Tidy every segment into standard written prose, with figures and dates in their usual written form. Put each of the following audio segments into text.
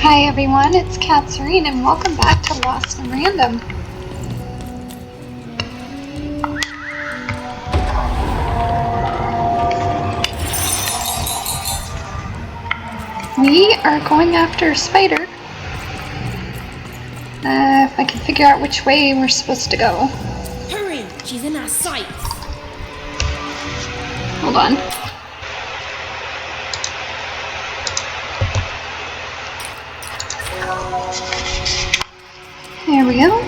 Hi everyone, it's Katserine and welcome back to Lost and Random. We are going after a spider. If I can figure out which way we're supposed to go. Hurry! She's in our sights! Hold on. There we go.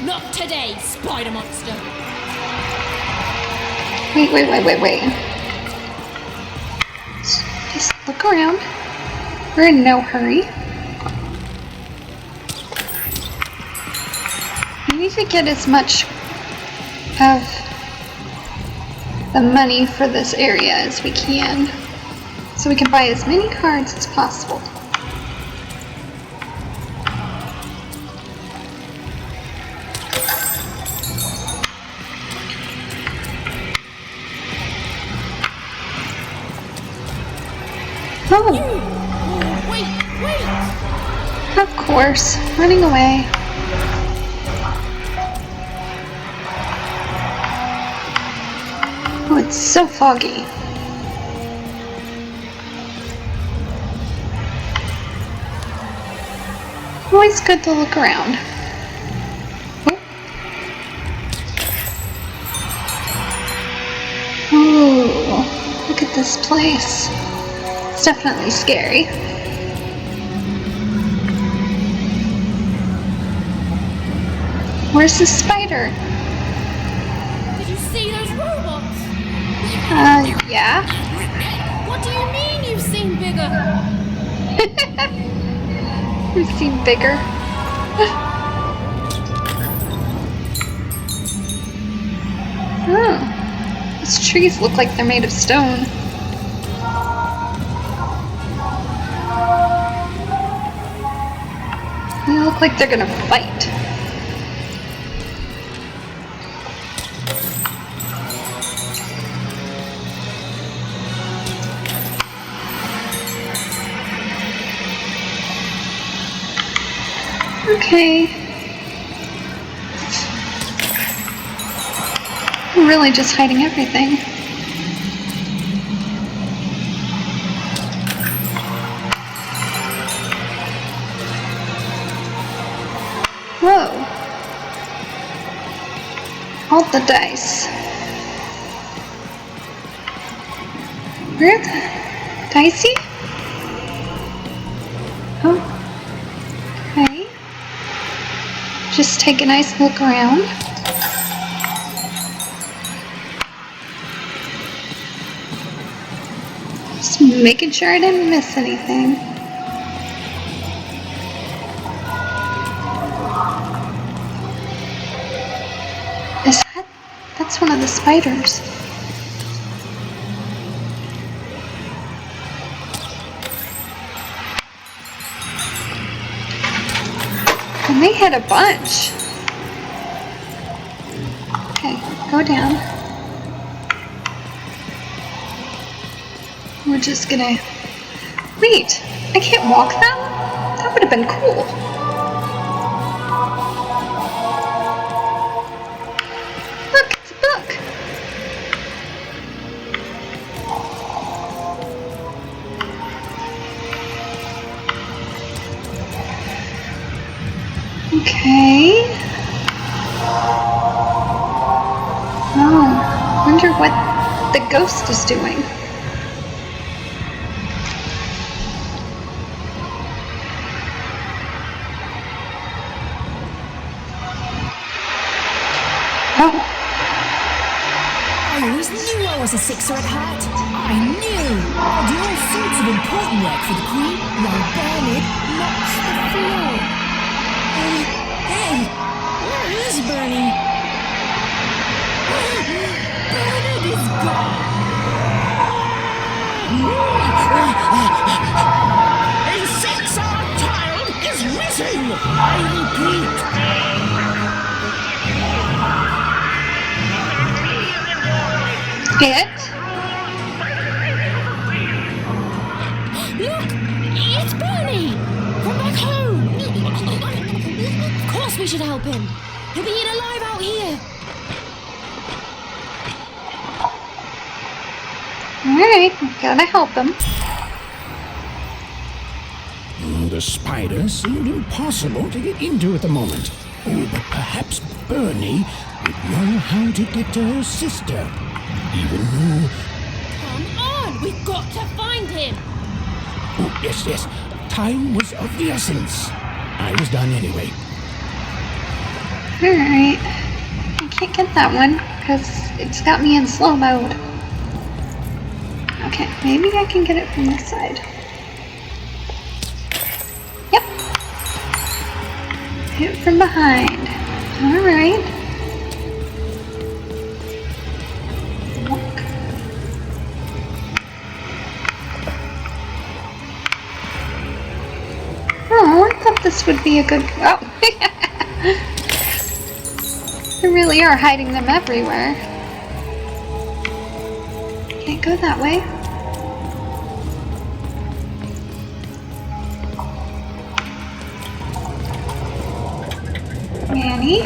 Not today, spider monster! Wait. Just look around. We're in no hurry. We need to get as much of the money for this area as we can, so we can buy as many cards as possible. Oh! Wait! Of course, running away. Oh, it's so foggy. Always good to look around. Oh, look at this place. It's definitely scary. Where's the spider? Did you see those robots? Yeah. What do you mean you've seen bigger? We've seen bigger. Oh, these trees look like they're made of stone. They look like they're gonna fight. Okay. I'm really just hiding everything. Whoa. All the dice. Where the dicey? Oh. Okay. Just take a nice look around. Just making sure I didn't miss anything. That's one of the spiders. And they had a bunch. Okay, go down. We're just gonna... Wait, I can't walk them? That would have been cool. Look, it's a book. Okay. Oh, wonder what the ghost is doing. Oh. I always knew I was a sixer at heart. I knew I'd do all sorts of important work for the Queen while Bernard mops the floor. Hey, where is Bernie? Bernard is gone. A six-hour child is missing! I repeat. It? Look! It's Bernie! We should help him. He'll be eaten alive out here. Alright, gotta help him. The spider seemed impossible to get into at the moment. Oh, but perhaps Bernie would know how to get to her sister. Even though... Come on, we've got to find him. Oh, yes. Time was of the essence. I was done anyway. Alright. I can't get that one because it's got me in slow mode. Okay, maybe I can get it from this side. Yep. Hit from behind. Alright. Walk. Oh, I thought this would be a good... Oh! They really are hiding them everywhere. Can't go that way. Manny?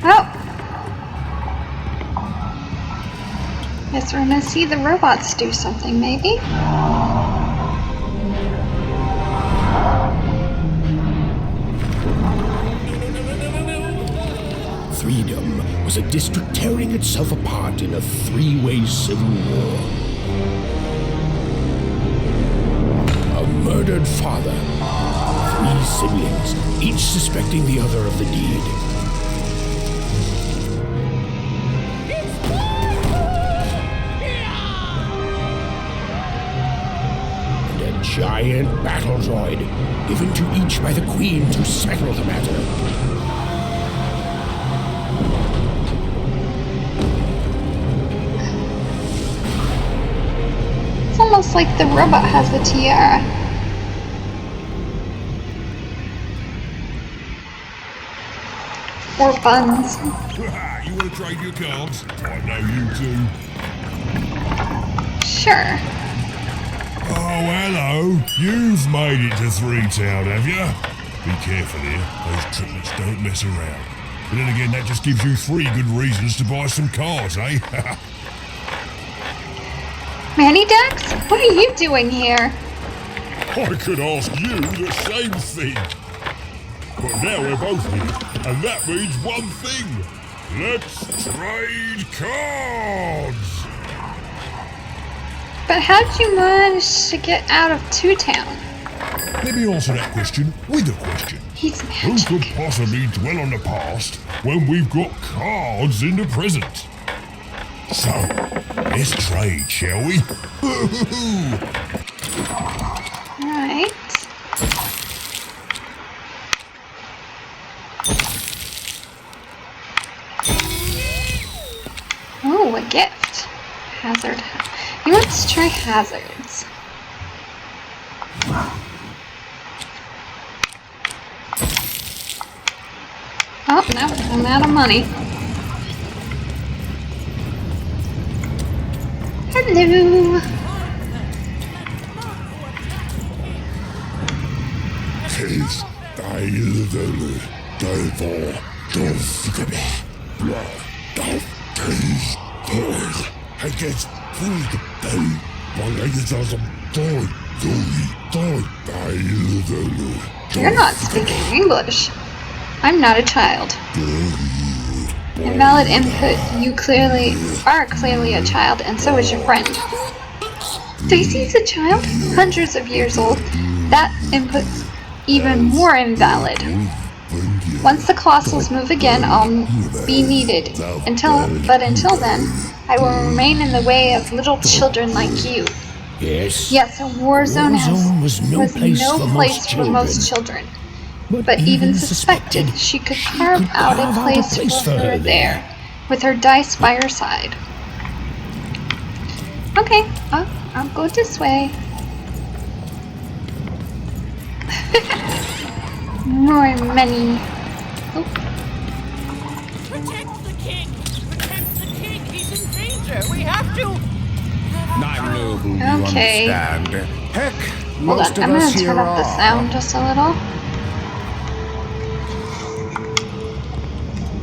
Oh! Guess we're gonna see the robots do something, maybe? Freedom was a district tearing itself apart in a three-way civil war. A murdered father, three siblings, each suspecting the other of the deed. And a giant battle droid, given to each by the Queen to settle the matter. It's almost like the robot has a tiara. Or buns. You want to trade your cards? I know you do. Sure. Oh, hello. You've made it to 3-Town, have you? Be careful here. Those triplets don't mess around. But then again, that just gives you 3 good reasons to buy some cards, eh? Manny Dax, what are you doing here? I could ask you the same thing. But now we're both here, and that means one thing. Let's trade cards! But how'd you manage to get out of 2-Town? Let me answer that question with a question. He's Who could magic. possibly dwell on the past when we've got cards in the present? So, let's trade, shall we? Alright. Oh, a gift. Hazard. He wants to try hazards. Oh, now I'm out of money. Hello. Tis You're not speaking English. I'm not a child. Invalid input. You are clearly a child, and so is your friend. Daisy's a child, hundreds of years old. That input's even more invalid. Once the colossals move again, I'll be needed. Until then, I will remain in the way of little children like you. Yes, a war zone was no place for most children. But even suspected she could carve out a place for her there, with her dice by her side. Okay, I'll go this way. More money. Oh. Protect the king! Protect the king! He's in danger! We have to... I know who you Okay. understand. Heck, Hold most on, of I'm us gonna here turn up the are. sound just a little.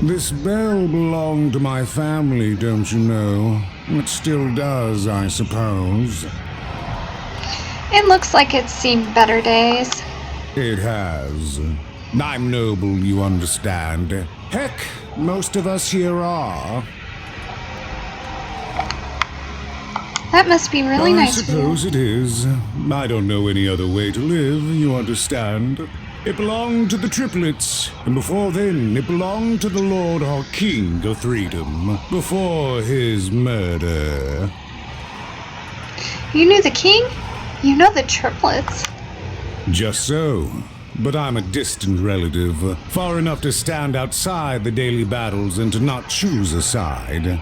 This bell belonged to my family, don't you know? It still does, I suppose. It looks like it's seen better days. It has. I'm noble, you understand. Heck, most of us here are. That must be really nice I for you. suppose it is. I don't know any other way to live, you understand. It belonged to the triplets, and before then it belonged to the Lord our King of Freedom, before his murder. You knew the king? You know the triplets. Just so. But I'm a distant relative, far enough to stand outside the daily battles and to not choose a side.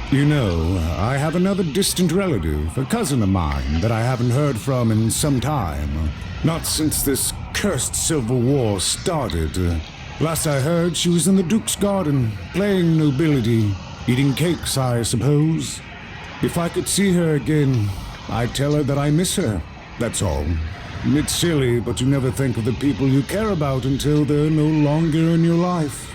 You know, I have another distant relative, a cousin of mine, that I haven't heard from in some time. Not since this cursed Civil War started. Last I heard, she was in the Duke's garden, playing nobility, eating cakes, I suppose. If I could see her again, I'd tell her that I miss her, that's all. It's silly, but you never think of the people you care about until they're no longer in your life.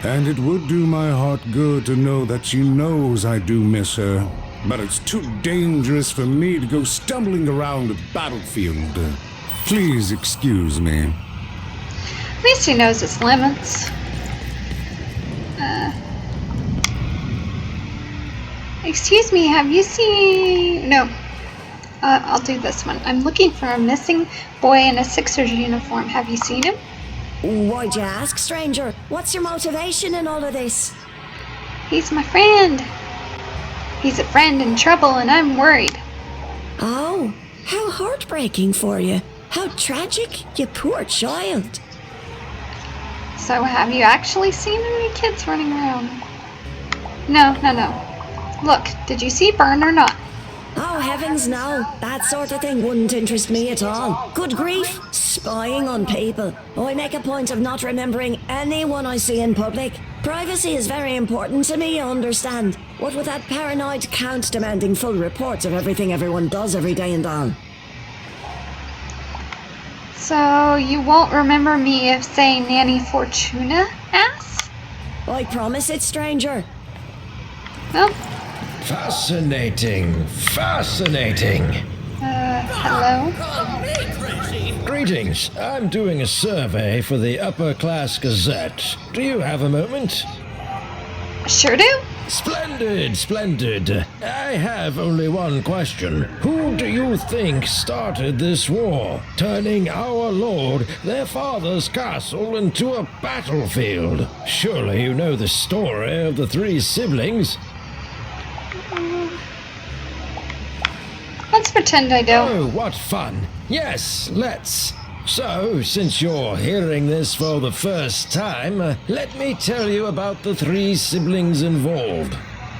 And it would do my heart good to know that she knows I do miss her. But it's too dangerous for me to go stumbling around the battlefield. Please excuse me. At least he knows his limits. Excuse me, have you seen... No. I'll do this one. I'm looking for a missing boy in a Sixers uniform. Have you seen him? Why'd you ask, stranger? What's your motivation in all of this? He's my friend. He's a friend in trouble and I'm worried. Oh, how heartbreaking for you. How tragic, you poor child. So have you actually seen any kids running around? No. Look, did you see Bern or not? Oh, heavens no. That sort of thing wouldn't interest me at all. Good grief, spying on people. I make a point of not remembering anyone I see in public. Privacy is very important to me, you understand. What with that paranoid count demanding full reports of everything everyone does every day and all. So you won't remember me if, say, Nanny Fortuna asks? I promise it, stranger. Well, Fascinating. hello? Greetings. I'm doing a survey for the Upper Class Gazette. Do you have a moment? Sure do. Splendid. I have only one question. Who do you think started this war, turning our lord, their father's castle, into a battlefield? Surely you know the story of the three siblings. Let's pretend I don't. Oh, what fun. Yes, let's. So, since you're hearing this for the first time, let me tell you about the three siblings involved.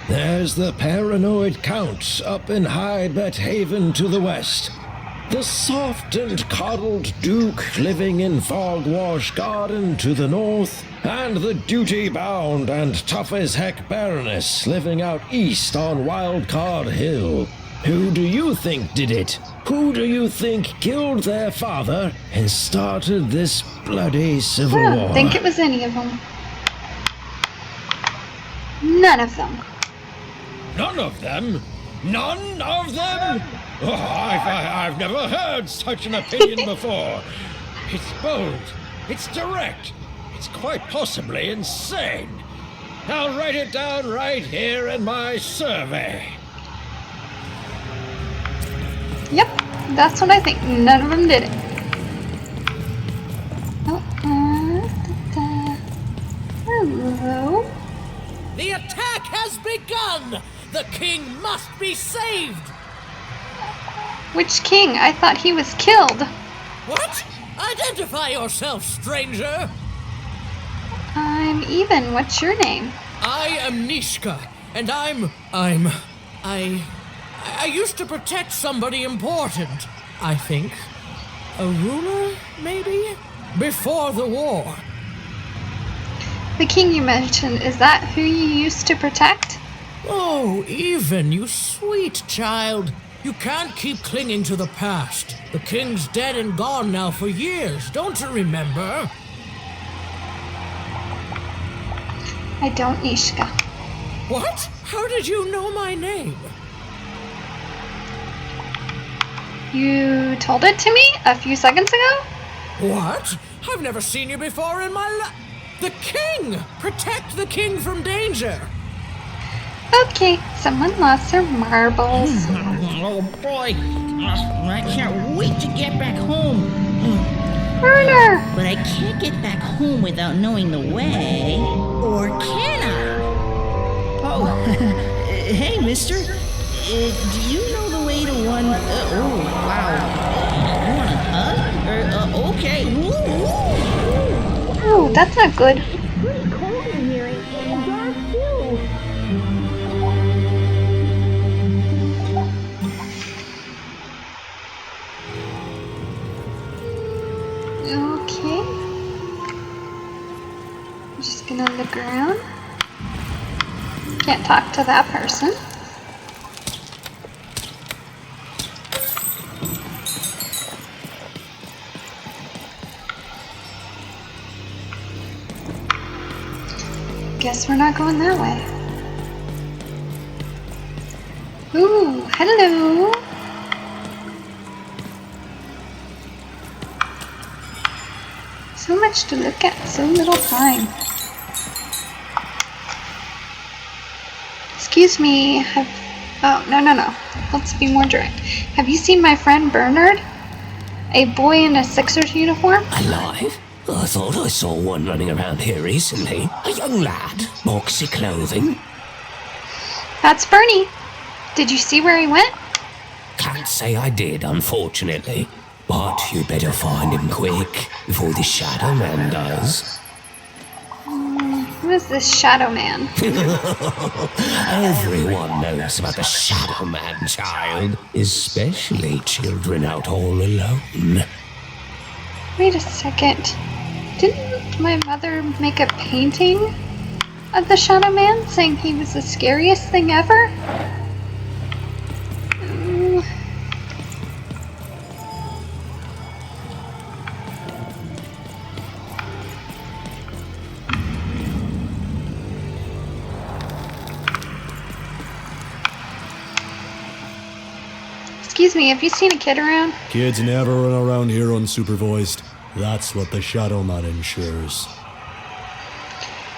There's the paranoid Count up in High Bet Haven to the west. The soft and coddled Duke living in Fogwash Garden to the north. And the duty-bound and tough-as-heck Baroness living out east on Wildcard Hill. Who do you think did it? Who do you think killed their father and started this bloody civil I war? don't think it was any of them. None of them. None of them? None of them? Oh, I've never heard such an opinion before. It's bold. It's direct. It's quite possibly insane. I'll write it down right here in my survey. Yep, that's what I think. None of them did it. Hello? The attack has begun! The king must be saved! Which king? I thought he was killed. What? Identify yourself, stranger! I'm Even. What's your name? I am Nishka, and I used to protect somebody important, I think. A ruler, maybe? Before the war. The king you mentioned, is that who you used to protect? Oh, Even, you sweet child. You can't keep clinging to the past. The king's dead and gone now for years, don't you remember? I don't, Ishka. What? How did you know my name? You told it to me a few seconds ago? What? I've never seen you before in my life. The king! Protect the king from danger! Okay, someone lost their marbles. Oh boy, I can't wait to get back home. Burner! But I can't get back home without knowing the way. Or can I? Oh, hey, mister. Do you know the way to one... oh, wow. You want a hug? Okay. Oh, that's not good. Pretty cold in here and dark, too. Okay. I'm just gonna look around. Can't talk to that person. Guess we're not going that way. Ooh, hello. So much to look at, so little time. Excuse me, oh, no. Let's be more direct. Have you seen my friend Bernard? A boy in a Sixers uniform? Alive? I thought I saw one running around here recently. A young lad, boxy clothing. That's Bernie. Did you see where he went? Can't say I did, unfortunately. But you better find him quick, before the Shadowman does. Who is this Shadowman? Everyone knows about the Shadowman, child. Especially children out all alone. Wait a second. Didn't my mother make a painting of the Shadowman saying he was the scariest thing ever? Excuse me, have you seen a kid around? Kids never run around here unsupervised. That's what the Shadowman ensures.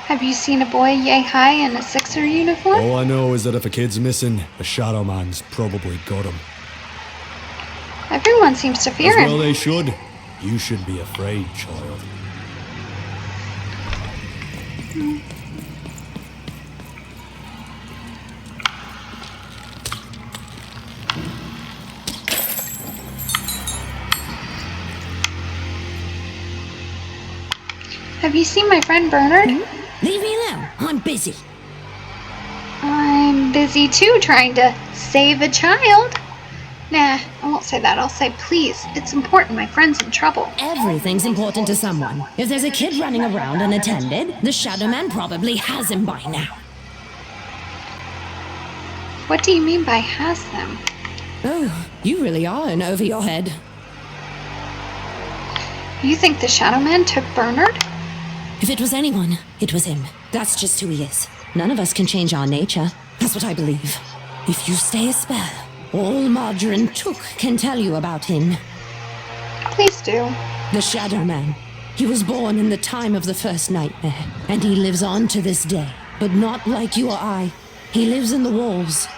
Have you seen a boy yay high in a Sixer uniform? All I know is that if a kid's missing, the Shadowman's probably got him. Everyone seems to fear As well him. they should. You shouldn't be afraid, child. Have you seen my friend Bernard? Leave me alone. I'm busy. I'm busy too, trying to save a child. Nah, I won't say that. I'll say, please, it's important. My friend's in trouble. Everything's important to someone. If there's a kid running around unattended, the Shadowman probably has him by now. What do you mean by has them? Oh, you really are in over your head. You think the Shadowman took Bernard? If it was anyone, it was him. That's just who he is. None of us can change our nature. That's what I believe. If you stay a spell, all Margarine Took can tell you about him. Please do. The Shadowman. He was born in the time of the first nightmare, and he lives on to this day. But not like you or I. He lives in the walls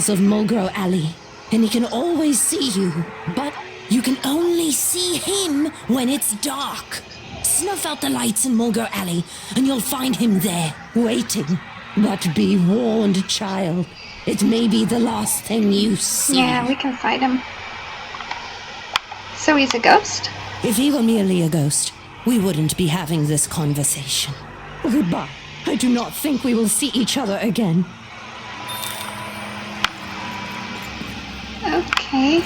of Mulgrew Alley. And he can always see you, but you can only see him when it's dark. Snuff out the lights in Mulgrew Alley, and you'll find him there, waiting. But be warned, child. It may be the last thing you see. Yeah, we can fight him. So he's a ghost? If he were merely a ghost, we wouldn't be having this conversation. Goodbye. I do not think we will see each other again. Okay.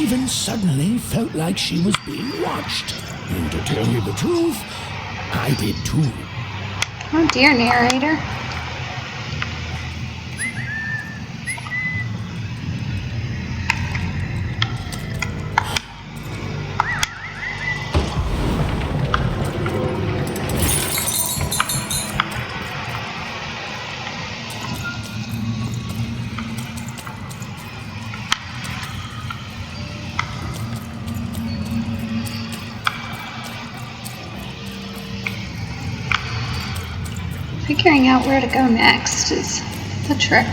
even suddenly felt like she was being watched. And to tell you the truth, I did too. Oh dear, narrator. Figuring out where to go next is the trick.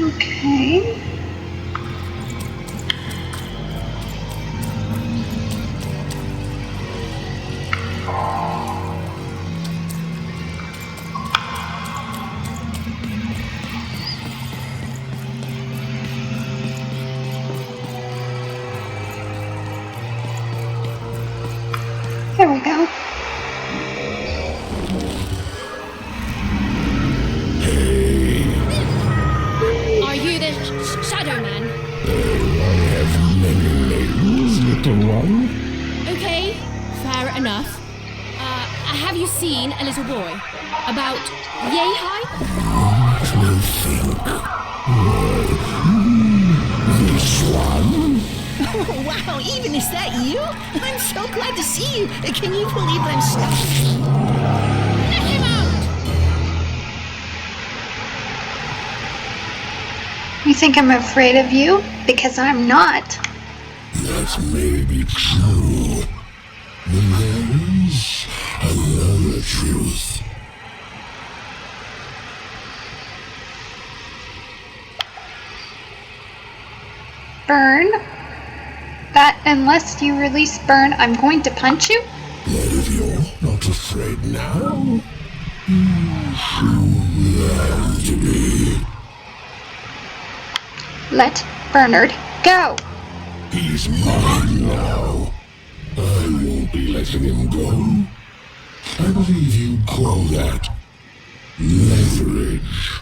Okay. There we go. Are you the Shadowman? I have many names, little one. Okay, fair enough. Have you seen a little boy? About yay high? Let me think. This one? Oh, wow, even is that you? I'm so glad to see you. Can you believe I'm stuck? Let him out! You think I'm afraid of you? Because I'm not. That may be true. But there is another truth. Burn? That unless you release Burn, I'm going to punch you? But if you're not afraid now, you soon learn to be. Let Bernard go. He's mine now. I won't be letting him go. I believe you call that leverage.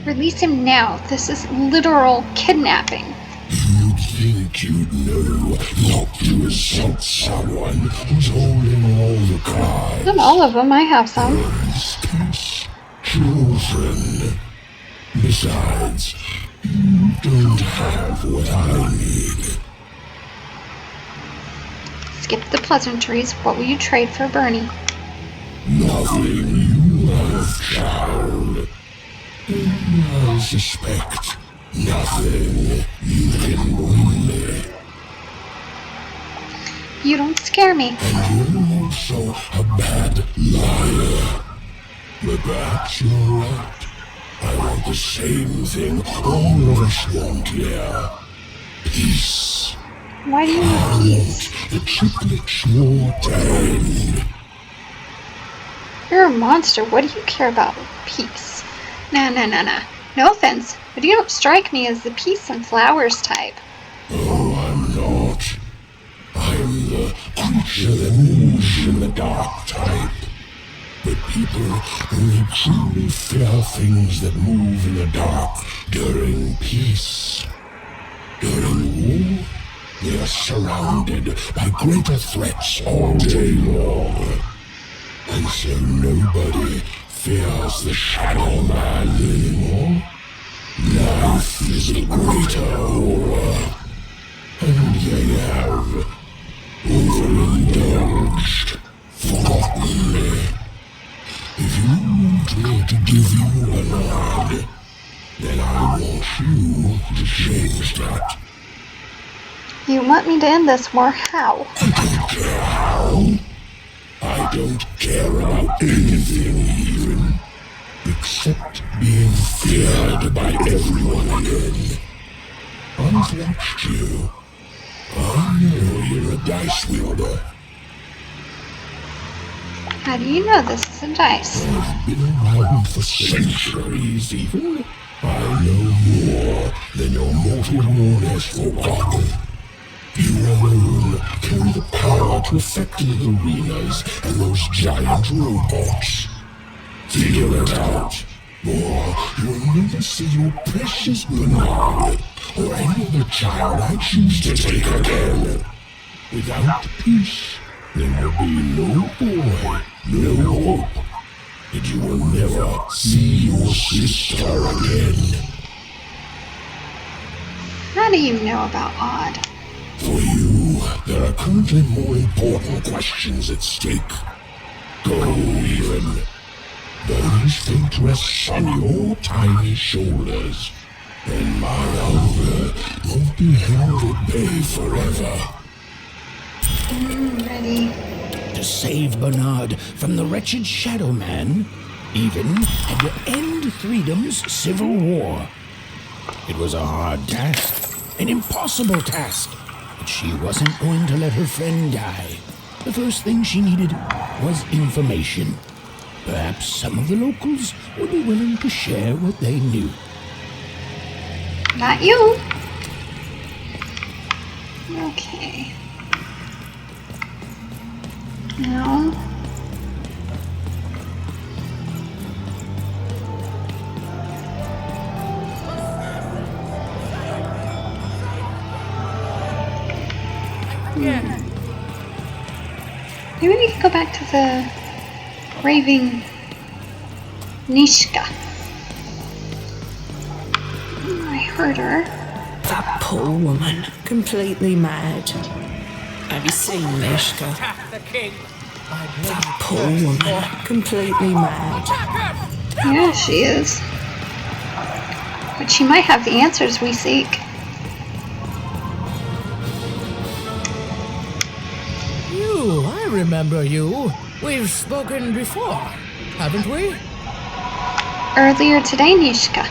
Release him now. This is literal kidnapping. You'd think you'd know not to assault someone who's holding all the cards. Not all of them. I have some. For instance, children. Besides, you don't have what I need. Skip the pleasantries. What will you trade for Bernie? Nothing, you love child. I suspect nothing you can bring me. You don't scare me. And you're also a bad liar. But perhaps you're right. I want the same thing all of us want here. Peace. Why do you I need peace? want the triplets you're tamed. You're a monster. What do you care about peace? Nah. No offense, but you don't strike me as the peace and flowers type. Oh, I'm not. I'm the creature that moves in the dark type. But people only truly fear things that move in the dark during peace. During war, they are surrounded by greater threats all day long. And so nobody fears the Shadowman anymore. Life is a greater horror. And they have overindulged, forgotten me. If you want me to give you a nod, then I want you to change that. You want me to end this war? How? I don't care how. I don't care about anything even, except being feared by everyone again. I've watched you. I know you're a dice wielder. How do you know this is a dice? I've been around for centuries even. I know more than your mortal world has forgotten. You alone carry the power to affect the arenas and those giant robots. Figure it out, or you'll never see your precious Bernard or any other child I choose to take again. Without peace, there will be no boy, no hope, and you will never see your sister again. How do you know about Odd? For you, there are currently more important questions at stake. Go, even. Those fate rests on your tiny shoulders, and my hunger won't be held at bay forever. Ready. To save Bernard from the wretched Shadowman, even had to end Freedom's civil war. It was a hard task, an impossible task, but she wasn't going to let her friend die. The first thing she needed was information. Perhaps some of the locals would be willing to share what they knew. Not you. Okay. No. Maybe we can go back to the raving Nishka. I heard her. That poor woman, completely mad. Have you seen Mishka? Attack the king. That poor woman, completely mad. Yeah, she is. But she might have the answers we seek. You, I remember you. We've spoken before, haven't we? Earlier today, Nishka.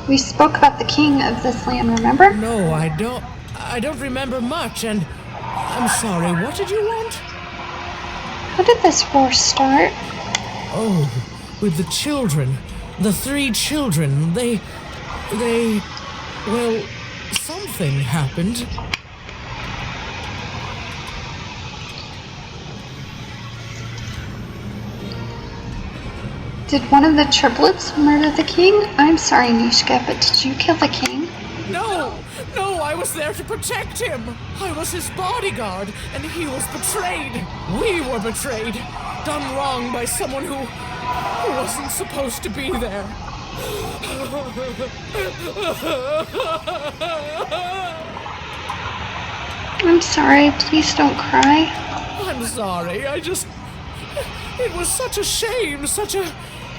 We spoke about the king of this land, remember? No, I don't remember much, and I'm sorry, what did you want? How did this war start? Oh, with the children. The 3 children. They, well, something happened. Did one of the triplets murder the king? I'm sorry, Nishka, but did you kill the king? No, I was there to protect him. I was his bodyguard, and he was betrayed. We were betrayed. Done wrong by someone who wasn't supposed to be there. I'm sorry, please don't cry. I'm sorry, it was such a shame,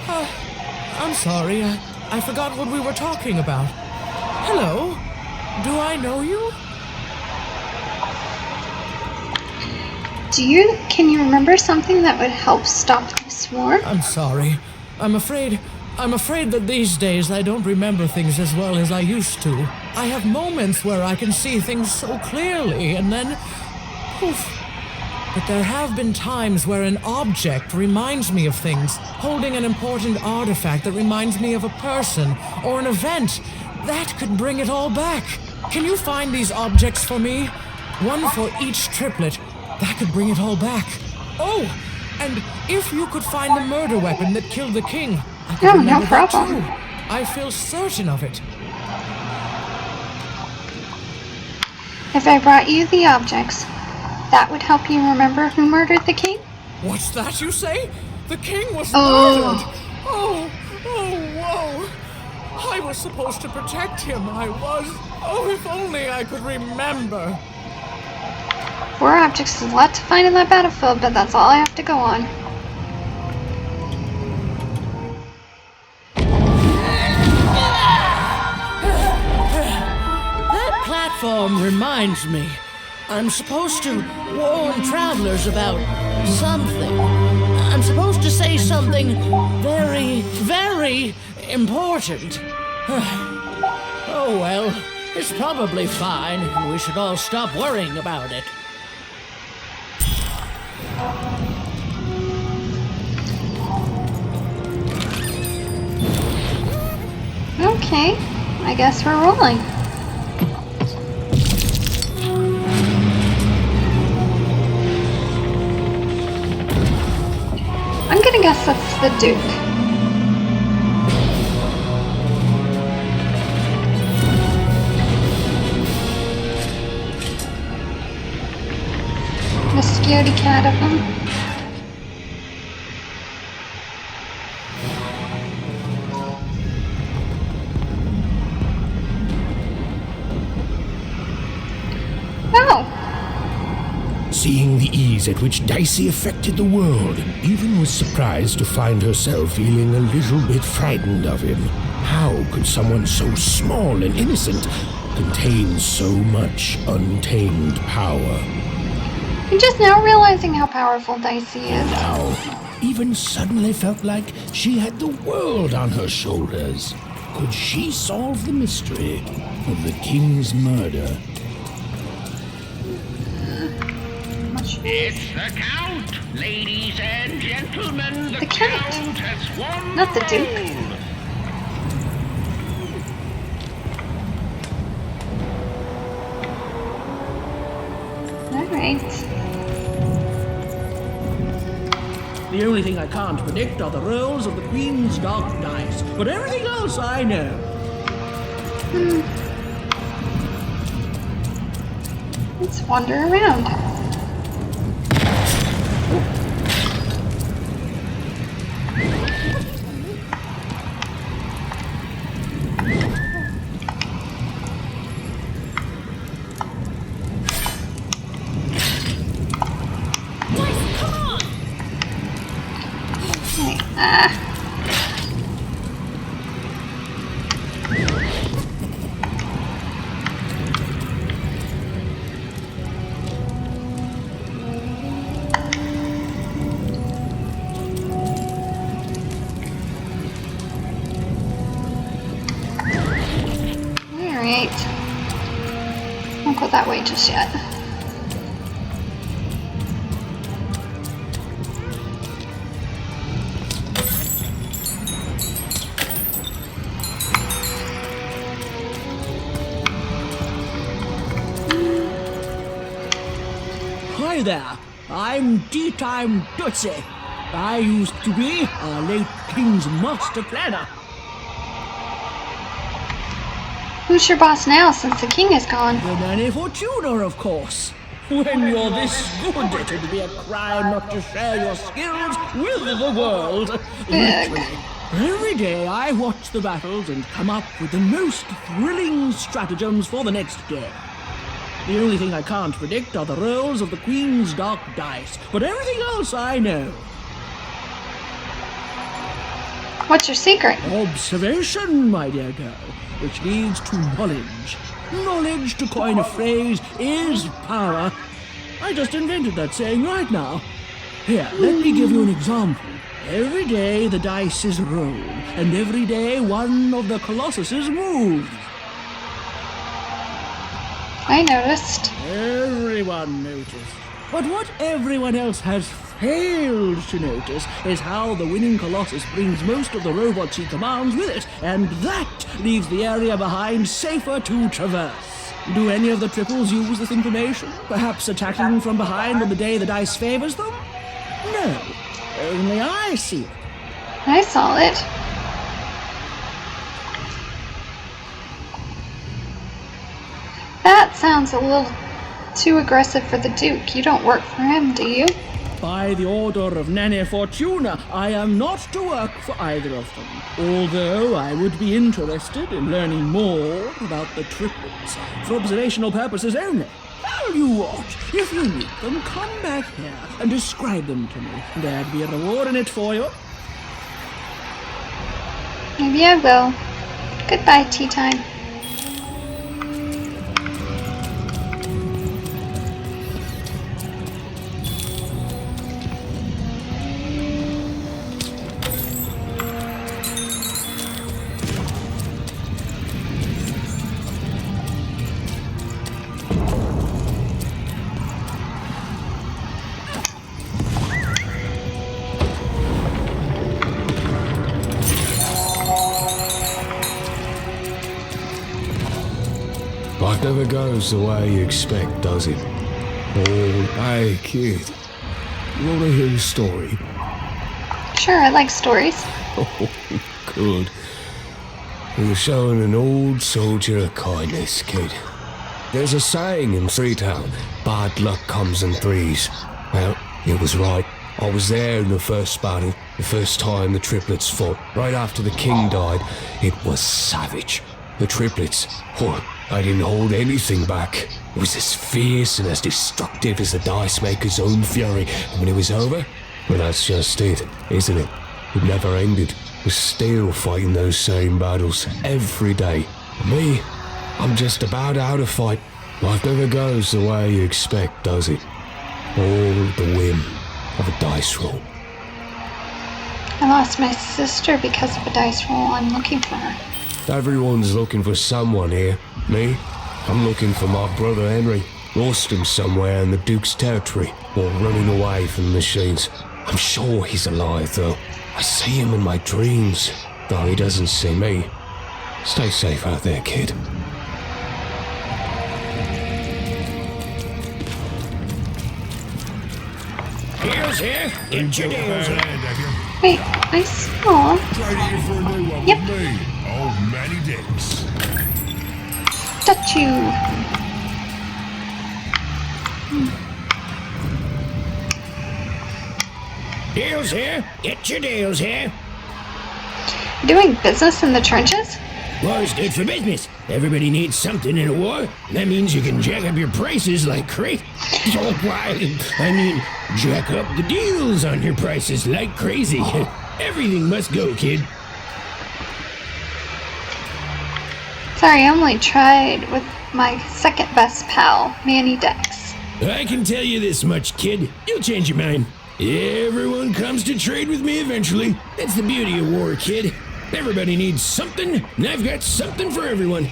I'm sorry, I forgot what we were talking about. Hello? Do I know you? Can you remember something that would help stop this war? I'm sorry. I'm afraid that these days I don't remember things as well as I used to. I have moments where I can see things so clearly, and then poof. But there have been times where an object reminds me of things, holding an important artifact that reminds me of a person or an event. That could bring it all back. Can you find these objects for me? One for each triplet. That could bring it all back. Oh, and if you could find the murder weapon that killed the king, I could remember no problem. that too. I feel certain of it. If I brought you the objects, that would help you remember who murdered the king? What's that you say? The king was Oh. murdered! Oh, whoa! I was supposed to protect him, I was. Oh, if only I could remember. 4 objects is a lot to find in that battlefield, but that's all I have to go on. That platform reminds me. I'm supposed to warn travelers about something. I'm supposed to say something very, very important. Oh well, it's probably fine, and we should all stop worrying about it. Okay, I guess we're rolling. I'm gonna guess that's the Duke. The scaredy cat of them. Oh! Seeing the ease at which Dicey affected the world, Even was surprised to find herself feeling a little bit frightened of him. How could someone so small and innocent contain so much untamed power? I'm just now realizing how powerful Dicey is. Now, Even suddenly felt like she had the world on her shoulders. Could she solve the mystery of the king's murder? It's the Count, ladies and gentlemen. The Count, has won not the Duke. Alright. The only thing I can't predict are the rolls of the Queen's dark dice, but everything else I know. Let's wander around. Alright. Won't go that way just yet. Hi there, I'm Tea-Time Dotsie. I used to be our late King's master planner. Who's your boss now since the king is gone? The Nanny Fortuna, of course. When you're this good, it'd be a crime not to share your skills with the world. Literally. Every day I watch the battles and come up with the most thrilling stratagems for the next day. The only thing I can't predict are the rolls of the Queen's dark dice, but everything else I know. What's your secret? Observation, my dear girl, which leads to knowledge. Knowledge, to coin a phrase, is power. I just invented that saying right now. Here, let me give you an example. Every day the dice is rolled, and every day one of the colossuses moves. I noticed. Everyone noticed. But what everyone else has failed to notice is how the winning Colossus brings most of the robots he commands with it, and that leaves the area behind safer to traverse. Do any of the triples use this information? Perhaps attacking from behind on the day the dice favors them? No, only I see it. I saw it. That sounds a little too aggressive for the Duke. You don't work for him, do you? By the order of Nanny Fortuna, I am not to work for either of them. Although I would be interested in learning more about the triplets for observational purposes only. Tell you what, if you meet them, come back here and describe them to me. There'd be a reward in it for you. Maybe I will. Goodbye, tea time. never goes the way you expect, does it? Oh, hey, kid. You want to hear a story? Sure, I like stories. Oh, good. You're showing an old soldier a kindness, kid. There's a saying in Freetown, bad luck comes in threes. Well, it was right. I was there in the first battle, the first time the triplets fought. Right after the king died, it was savage. The triplets, I didn't hold anything back. It was as fierce and as destructive as the dice maker's own fury. And when it was over, well, that's just it, isn't it? It never ended. We're still fighting those same battles every day. Me, I'm just about out of fight. Life never goes the way you expect, does it? All the whim of a dice roll. I lost my sister because of a dice roll. I'm looking for her. Everyone's looking for someone here. Me? I'm looking for my brother Henry. Lost him somewhere in the Duke's territory, or running away from the machines. I'm sure he's alive, though. I see him in my dreams, though he doesn't see me. Stay safe out there, kid. Deals here. Get your deals here. Wait, I saw. Trading you for a new one Yep. with me, old Manny Dix. Touch you. Deals here. Get your deals here. Doing business in the trenches? War's good for business. Everybody needs something in a war. That means you can jack up your prices like crazy. I mean, jack up the deals on your prices like crazy. Everything must go, kid. Sorry, I only tried with my second best pal, Manny Dex. I can tell you this much, kid. You'll change your mind. Everyone comes to trade with me eventually. That's the beauty of war, kid. Everybody needs something, and I've got something for everyone.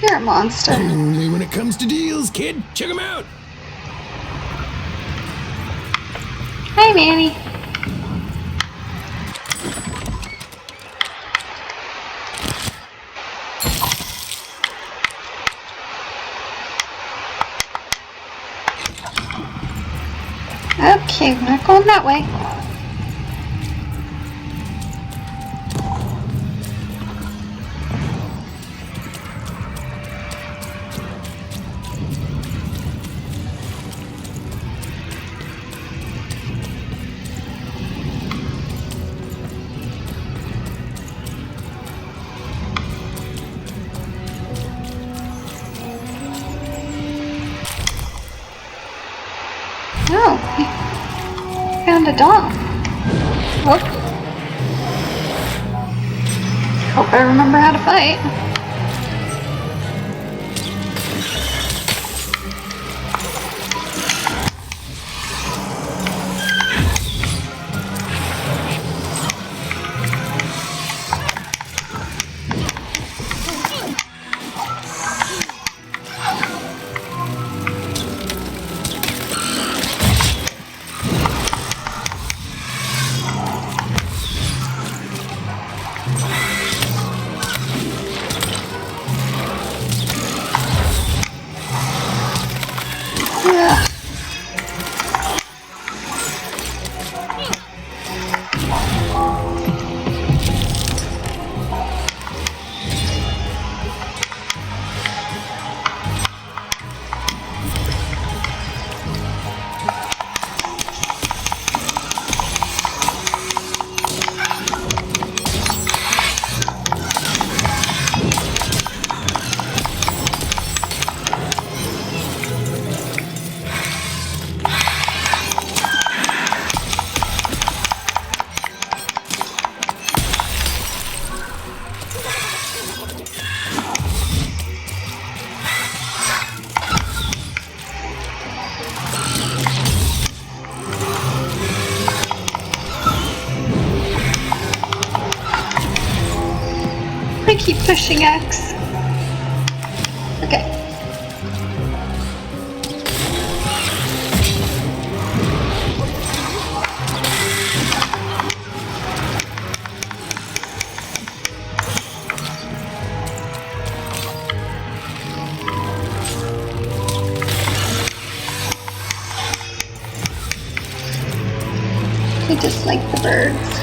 You're a monster. Only when it comes to deals, kid. Check them out. Hi, Manny. Okay, we're not going that way. Oh, he found a doll. Oh. Hope I remember how to fight. I keep pushing X. Okay. I just like the birds.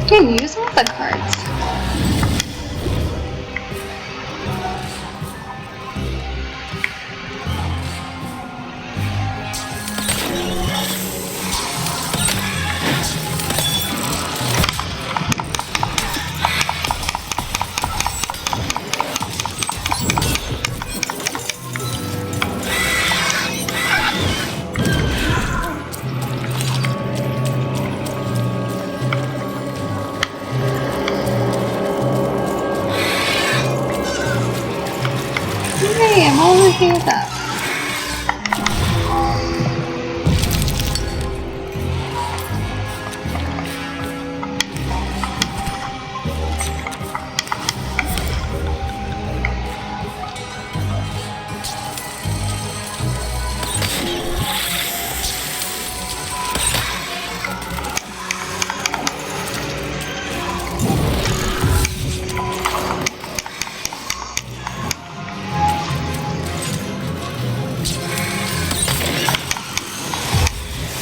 You can use all the cards. Hey, I'm all healed up.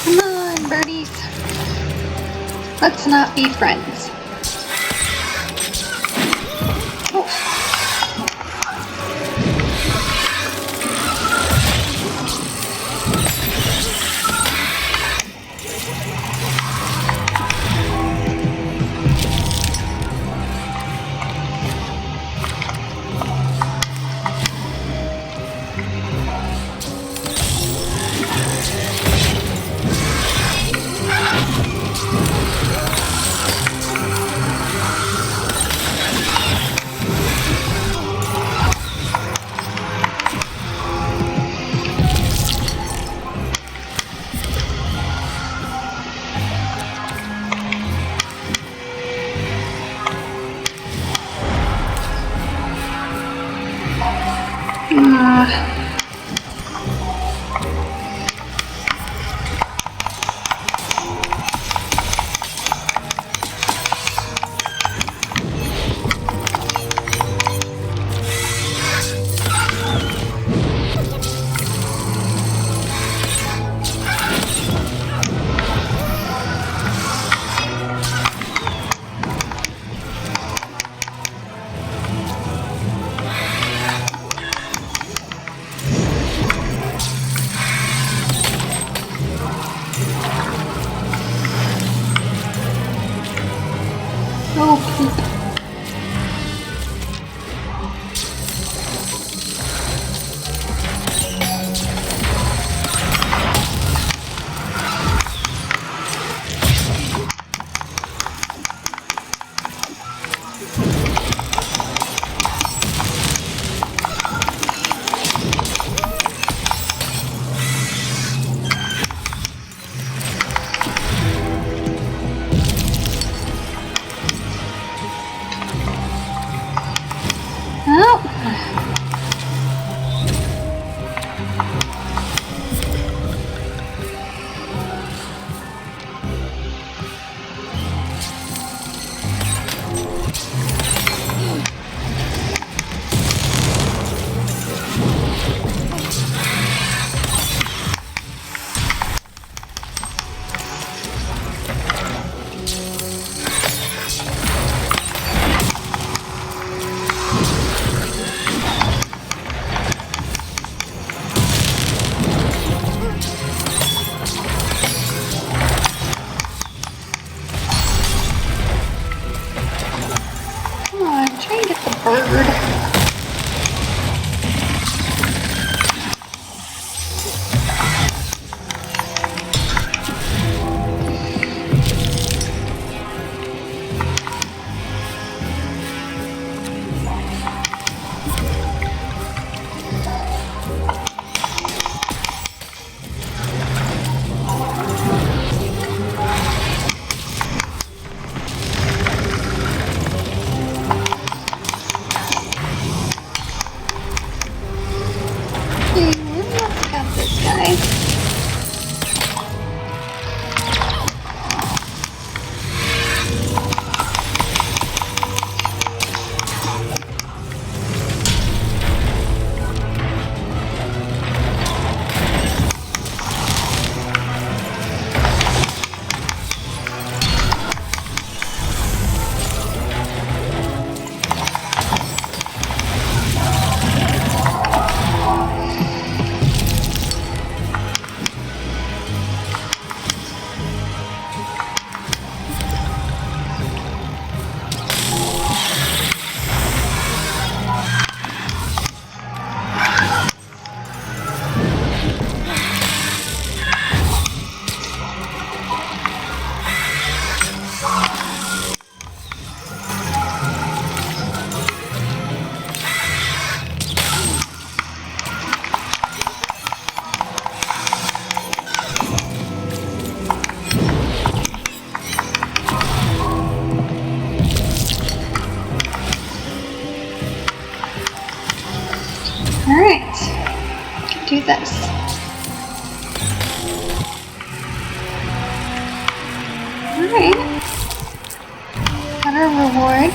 Come on, birdies. Let's not be friends. Oh. need this. Alright. Got our reward.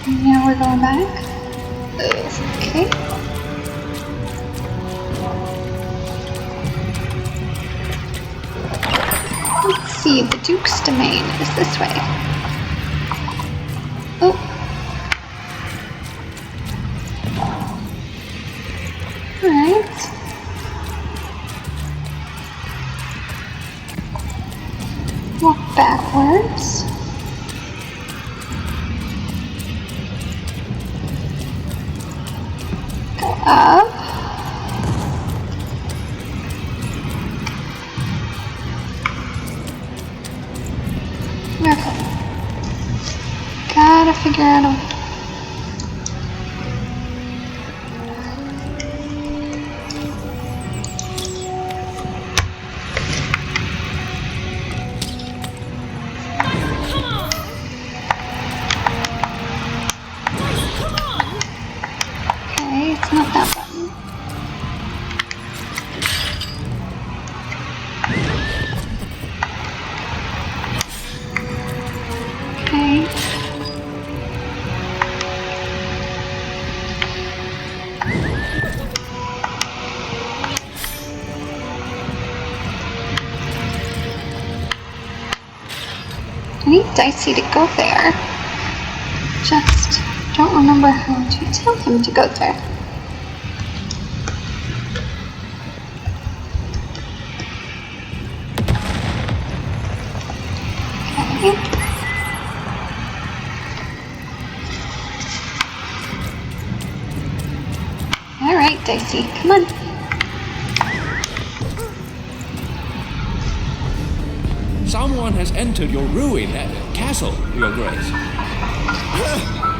And now we're going back. Okay. Let's see, the Duke's domain is this way. Oh. Alright. Walk backwards. Go up. Okay. Gotta figure out a... Okay, it's not that button. Okay. I need Dicey to go there. Just don't remember how to tell him to go there. Okay. Alright, Dicey, come on. Someone has entered your ruined castle, Your Grace.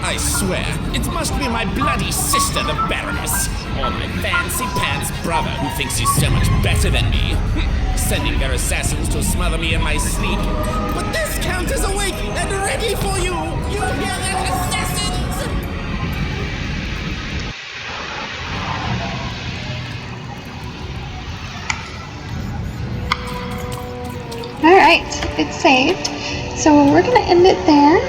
I swear, it must be my bloody sister, the Baroness, or my fancy pants brother who thinks he's so much better than me, sending their assassins to smother me in my sleep. But this count is awake and ready for you! You hear that, assassins? Alright, it's saved. So we're gonna end it there.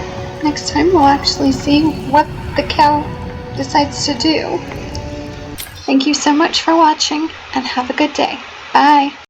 Next time we'll actually see what the cow decides to do. Thank you so much for watching, and have a good day. Bye!